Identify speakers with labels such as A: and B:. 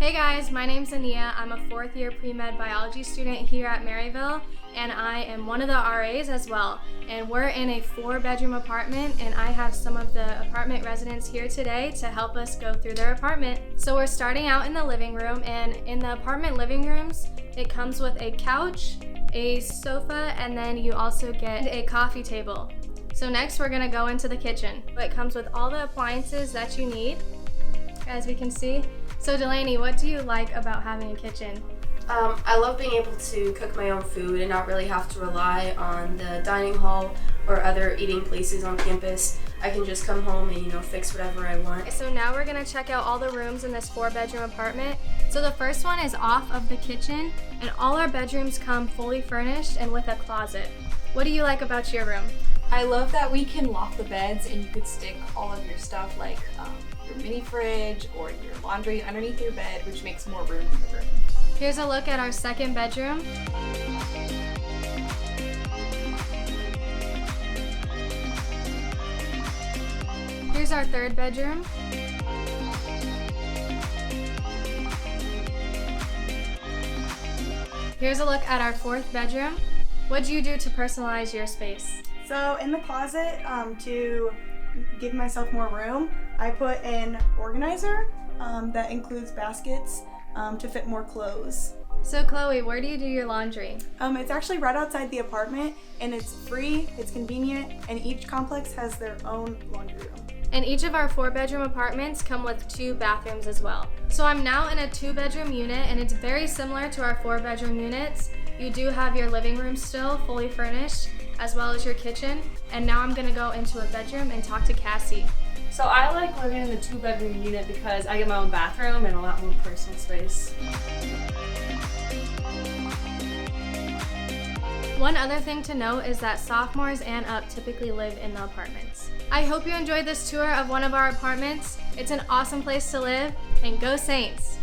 A: Hey guys, my name's Ania. I'm a fourth year pre-med biology student here at Maryville, and I am one of the RAs as well. And we're in a 4-bedroom apartment, and I have some of the apartment residents here today to help us go through their apartment. So we're starting out in the living room, and in the apartment living rooms, it comes with a couch, a sofa, and then you also get a coffee table. So next we're gonna go into the kitchen. It comes with all the appliances that you need, as we can see. So Delaney, what do you like about having a kitchen?
B: I love being able to cook my own food and not really have to rely on the dining hall or other eating places on campus. I can just come home and, fix whatever I want.
A: So now we're gonna check out all the rooms in this 4-bedroom apartment. So the first one is off of the kitchen, and all our bedrooms come fully furnished and with a closet. What do you like about your room?
C: I love that we can lock the beds and you could stick all of your stuff like your mini fridge or your laundry underneath your bed, which makes more room in the room.
A: Here's a look at our second bedroom. Here's our third bedroom. Here's a look at our fourth bedroom. What do you do to personalize your space?
D: So in the closet, to give myself more room, I put an organizer that includes baskets to fit more clothes.
A: So Chloe, where do you do your laundry?
D: It's actually right outside the apartment, and it's free, it's convenient, and each complex has their own laundry room.
A: And each of our 4-bedroom apartments come with 2 bathrooms as well. So I'm now in a 2-bedroom unit, and it's very similar to our 4-bedroom units. You do have your living room still fully furnished, as well as your kitchen. And now I'm gonna go into a bedroom and talk to Cassie.
E: So I like living in the 2-bedroom unit because I get my own bathroom and a lot more personal space.
A: One other thing to note is that sophomores and up typically live in the apartments. I hope you enjoyed this tour of one of our apartments. It's an awesome place to live, and go Saints!